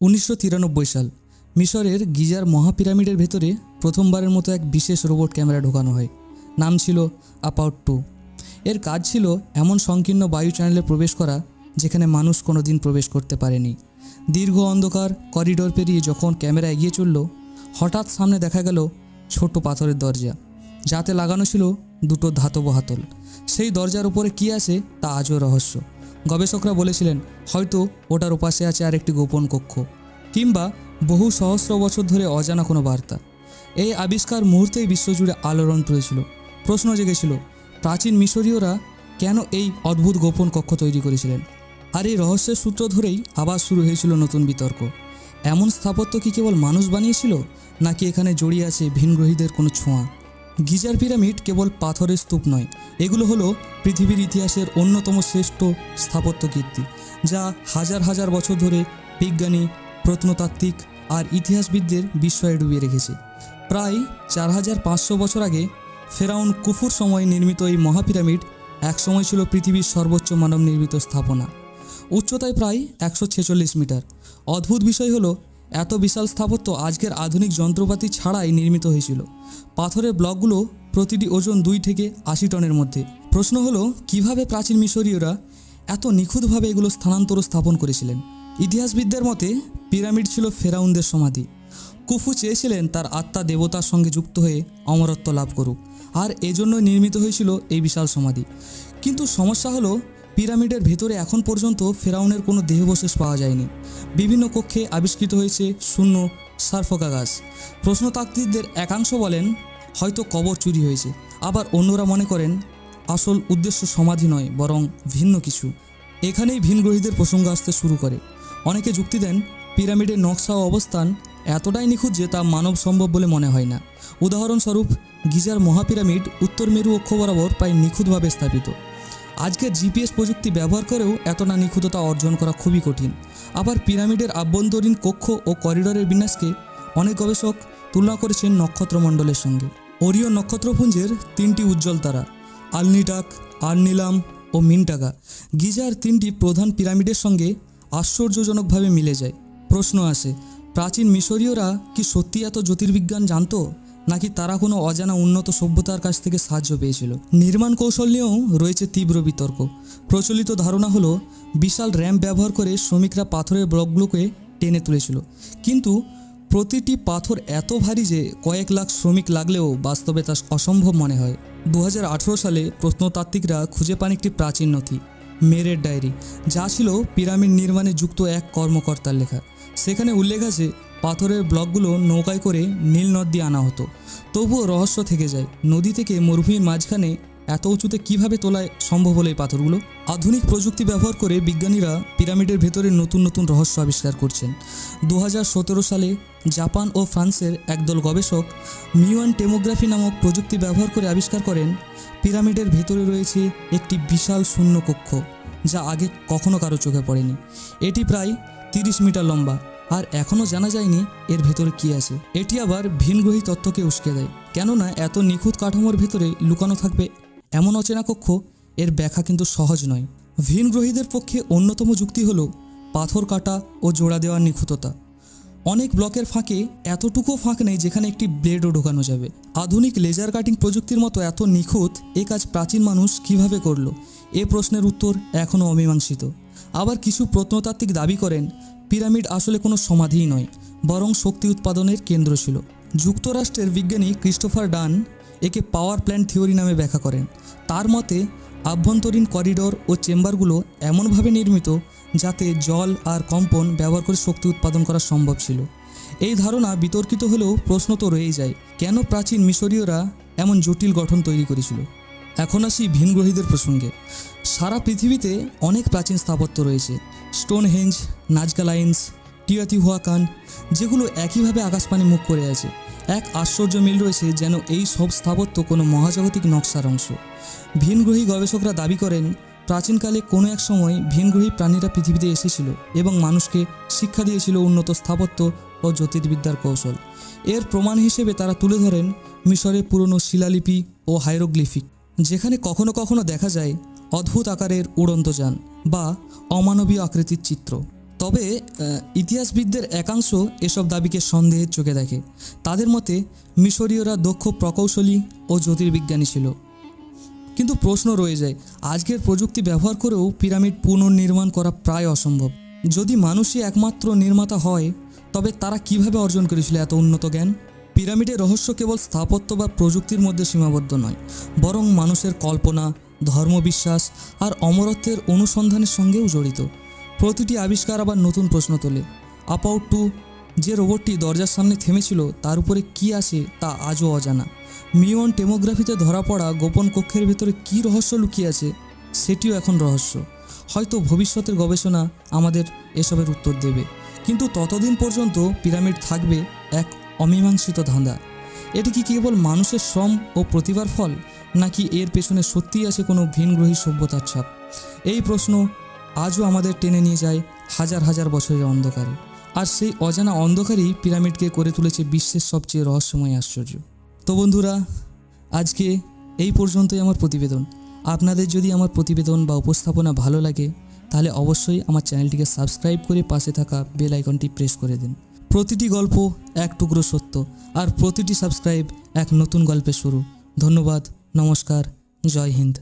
1993 সাল মিশরের গিজার মহাপিরামিডের ভেতরে প্রথমবারের মতো এক বিশেষ রোবট ক্যামেরা ঢোকানো হয়। নাম ছিল আপাউট 2। এর কাজ ছিল এমন সংকীর্ণ বায়ু চ্যানেলে প্রবেশ করা যেখানে মানুষ কোনোদিন প্রবেশ করতে পারেনি। দীর্ঘ অন্ধকার করিডোর পেরিয়ে যখন ক্যামেরা এগিয়ে চলল, হঠাৎ সামনে দেখা গেল ছোট পাথরের দরজা, যাতে লাগানো ছিল দুটো ধাতব হাতল। সেই দরজার উপরে কী আছে তা আজও রহস্য। গবেষকরা বলেছিলেন হয়তো ওটার ওপাশে আছে আরেকটি গোপন কক্ষ, কিংবা বহু সহস্র বছর ধরে অজানা কোনো বার্তা। এই আবিষ্কার মুহূর্তেই বিশ্বজুড়ে আলোড়ন তুলেছিল। প্রশ্ন জেগেছিল, প্রাচীন মিশরীয়রা কেন এই অদ্ভুত গোপন কক্ষ তৈরি করেছিলেন? আর এই রহস্যের সূত্র ধরেই আবার শুরু হয়েছিল নতুন বিতর্ক। এমন স্থাপত্য কি কেবল মানুষ বানিয়েছিল, নাকি এখানে জড়িয়ে আছে ভিনগ্রহীদের কোনো ছোঁয়া? গিজার পিরামিড কেবল পাথরের স্তূপ নয়, এগুলো হলো পৃথিবীর ইতিহাসের অন্যতম শ্রেষ্ঠ স্থাপত্য কীর্তি, যা হাজার হাজার বছর ধরে বিজ্ঞানী, প্রত্নতাত্ত্বিক আর ইতিহাসবিদদের বিস্ময়ে ডুবিয়ে রেখেছে। প্রায় 4500 বছর আগে ফেরাউন কুফুর সময় নির্মিত এই মহাপিরামিড একসময় ছিল পৃথিবীর সর্বোচ্চ মানব নির্মিত স্থাপনা। উচ্চতায় প্রায় 146 মিটার। অদ্ভুত বিষয় হলো, এত বিশাল স্থাপত্য আজকের আধুনিক যন্ত্রপাতি ছাড়াই নির্মিত হয়েছিল। পাথরের ব্লকগুলো প্রতিটি ওজন 2 থেকে 80 টনের মধ্যে। প্রশ্ন হলো, কিভাবে প্রাচীন মিশরীয়রা এত নিখুঁতভাবে এগুলো স্থাপন করেছিলেন? ইতিহাসবিদদের মতে পিরামিড ছিল ফেরাউনদের সমাধি। কুফু চেয়েছিলেন তার আত্মা দেবতার সঙ্গে যুক্ত হয়ে অমরত্ব লাভ করুক, আর এজন্যই নির্মিত হয়েছিল এই বিশাল সমাধি। কিন্তু সমস্যা হলো, পিরামিডের ভেতরে এখন পর্যন্ত ফেরাউনের কোনো দেহাবশেষ পাওয়া যায়নি। বিভিন্ন কক্ষে আবিষ্কৃত হয়েছে শূন্য সার্কোফাগাস। প্রত্নতাত্ত্বিকদের একাংশ বলেন হয়তো কবর চুরি হয়েছে, আবার অন্যরা মনে করেন আসল উদ্দেশ্য সমাধি নয়, বরং ভিন্ন কিছু। এখানেই ভিনগ্রহীদের প্রসঙ্গ আসতে শুরু করে। অনেকে যুক্তি দেন পিরামিডের নকশা ও অবস্থান এতটাই নিখুঁত যে তা মানব সম্ভব বলে মনে হয় না। উদাহরণস্বরূপ, গিজার মহাপিরামিড উত্তর মেরু অক্ষ বরাবর প্রায় নিখুঁতভাবে স্থাপিত। আজকের জিপিএস প্রযুক্তি ব্যবহার করেও এতটা নিখুঁততা অর্জন করা খুবই কঠিন। আবার পিরামিডের আভ্যন্তরীণ কক্ষ ও করিডোরের বিন্যাসকে অনেক গবেষক তুলনা করেছেন নক্ষত্রমণ্ডলের সঙ্গে। ওরিয়ন নক্ষত্রপুঞ্জের 3টি উজ্জ্বল তারা আলনিটাক, আর্নিলাম ও মিনটাগা গিজার 3টি প্রধান পিরামিডের সঙ্গে আশ্চর্যজনকভাবে মিলে যায়। প্রশ্ন আসে, প্রাচীন মিশরীয়রা কি সত্যি এত জ্যোতির্বিজ্ঞান জানতো, নাকি তারা কোনো অজানা উন্নত সভ্যতার কাছ থেকে সাহায্য পেয়েছিল? নির্মাণ কৌশল নিয়েও রয়েছে তীব্র বিতর্ক। প্রচলিত ধারণা হলো বিশাল র্যাম্প ব্যবহার করে শ্রমিকরা পাথরের ব্লকগুলোকে টেনে তুলেছিল, কিন্তু প্রতিটি পাথর এত ভারী যে কয়েক লাখ শ্রমিক লাগলেও বাস্তবে তা অসম্ভব মনে হয়। 2018 সালে প্রত্নতাত্ত্বিকরা খুঁজে পান একটি প্রাচীন নথি, মেরের ডায়েরি, যা ছিল পিরামিড নির্মাণে যুক্ত এক কর্মকর্তার লেখা। সেখানে উল্লেখ আছে পাথরের ব্লকগুলো নৌকায় করে নীল নদ দিয়ে আনা হতো। তবুও রহস্য থেকে যায়, নদী থেকে মরুভূমির মাঝখানে এত উঁচুতে কীভাবে তোলায় সম্ভব হলো এই পাথরগুলো? আধুনিক প্রযুক্তি ব্যবহার করে বিজ্ঞানীরা পিরামিডের ভেতরে নতুন নতুন রহস্য আবিষ্কার করছেন। 2017 সালে জাপান ও ফ্রান্সের একদল গবেষক মিওয়ান টেমোগ্রাফি নামক প্রযুক্তি ব্যবহার করে আবিষ্কার করেন পিরামিডের ভেতরে রয়েছে একটি বিশাল শূন্য কক্ষ, যা আগে কখনো কারো চোখে পড়েনি। এটি প্রায় 30 মিটার লম্বা, আর এখনও জানা যায়নি এর ভেতরে কী আছে। এটি আবার ভিনগ্রহী তত্ত্বকে উস্কে দেয়, কেননা এত নিখুঁত কাঠামোর ভেতরে লুকানো থাকবে এমন অচেনা কক্ষ, এর ব্যাখ্যা কিন্তু সহজ নয়। ভিনগ্রহীদের পক্ষে অন্যতম যুক্তি হলো পাথর কাটা ও জোড়া দেওয়ার নিখুঁততা। অনেক ব্লকের ফাঁকে এতটুকুও ফাঁক নেই যেখানে একটি ব্লেডও ঢোকানো যাবে। আধুনিক লেজার কাটিং প্রযুক্তির মতো এত নিখুঁত এ কাজ প্রাচীন মানুষ কিভাবে করলো, এ প্রশ্নের উত্তর এখনও অমীমাংসিত। আবার কিছু প্রত্নতাত্ত্বিক দাবি করেন পিরামিড আসলে কোনো সমাধিই নয়, বরং শক্তি উৎপাদনের কেন্দ্র ছিল। যুক্তরাষ্ট্রের বিজ্ঞানী ক্রিস্টোফার ডান একে পাওয়ার প্ল্যান্ট থিওরি নামে ব্যাখ্যা করেন। তার মতে আভ্যন্তরীণ করিডোর ও চেম্বারগুলো এমনভাবে নির্মিত যাতে জল আর কম্পন ব্যবহার করে শক্তি উৎপাদন করা সম্ভব ছিল। এই ধারণা বিতর্কিত হলেও প্রশ্ন তো রয়েই যায়, কেন প্রাচীন মিশরীয়রা এমন জটিল গঠন তৈরি করেছিল? এখন আসি ভিনগ্রহীদের প্রসঙ্গে। সারা পৃথিবীতে অনেক প্রাচীন স্থাপত্য রয়েছে, স্টোনহেঞ্জ, নাজকা লাইন্স, টিওয়াতিহুয়াকান, যেগুলো একইভাবে আকাশপানে মুখ করে আছে। এক আশ্চর্য মিল রয়েছে, যেন এই সব স্থাপত্য কোনো মহাজাগতিক নকশার অংশ। ভিনগ্রহী গবেষকরা দাবি করেন প্রাচীনকালে কোনো এক সময় ভিনগ্রহী প্রাণীরা পৃথিবীতে এসেছিল এবং মানুষকে শিক্ষা দিয়েছিল উন্নত স্থাপত্য ও জ্যোতির্বিদ্যার কৌশল। এর প্রমাণ হিসেবে তারা তুলে ধরেন মিশরের পুরনো শিলালিপি ও হাইরোগ্লিফিক, যেখানে কখনো কখনো দেখা যায় অদ্ভুত আকারের উড়ন্ত যান বা অমানবীয় আকৃতির চিত্র। তবে ইতিহাসবিদদের একাংশ এসব দাবিকে সন্দেহের চোখে দেখে। তাদের মতে মিশরীয়রা দক্ষ প্রকৌশলী ও জ্যোতির্বিজ্ঞানী ছিল। কিন্তু প্রশ্ন রয়ে যায়, আজকের প্রযুক্তি ব্যবহার করেও পিরামিড পুনর্নির্মাণ করা প্রায় অসম্ভব। যদি মানুষই একমাত্র নির্মাতা হয়, তবে তারা কিভাবে অর্জন করেছিল এত উন্নত জ্ঞান? পিরামিডের রহস্য কেবল স্থাপত্য বা প্রযুক্তির মধ্যে সীমাবদ্ধ নয়, বরং মানুষের কল্পনা, ধর্মবিশ্বাস আর অমরত্বের অনুসন্ধানের সঙ্গেও জড়িত। প্রতিটি আবিষ্কার আবার নতুন প্রশ্ন তোলে। আপাউট 2 যে রোবটটি দরজার সামনে থেমেছিল, তার উপরে কী আছে তা আজও অজানা। মিওন টেমোগ্রাফিতে ধরা পড়া গোপন কক্ষের ভেতরে কী রহস্য লুকিয়ে আছে, সেটিও এখন রহস্য। হয়তো ভবিষ্যতের গবেষণা আমাদের এসবের উত্তর দেবে, কিন্তু ততদিন পর্যন্ত পিরামিড থাকবে এক অমীমাংসিত ধাঁধা। এটি কি কেবল মানুষের শ্রম ও প্রতিভার ফল, নাকি এর পেছনে সত্যিই আছে কোনো ভিনগ্রহী সভ্যতার ছাপ? এই প্রশ্ন আজও আমাদের টেনে নিয়ে যায় হাজার হাজার বছরের অন্ধকারে। আর সেই অজানা অন্ধকারই পিরামিডকে করে তুলেছে বিশ্বের সবচেয়ে রহস্যময় আশ্চর্য। তো বন্ধুরা, আজকে এই পর্যন্তই আমার প্রতিবেদন। আপনাদের যদি আমার প্রতিবেদন বা উপস্থাপনা ভালো লাগে, তাহলে অবশ্যই আমার চ্যানেলটিকে সাবস্ক্রাইব করে পাশে থাকা বেল আইকনটি প্রেস করে দিন। প্রতিটি গল্প এক টুকরো সত্য, আর প্রতিটি সাবস্ক্রাইব এক নতুন গল্পের শুরু। ধন্যবাদ, নমস্কার, জয় হিন্দ।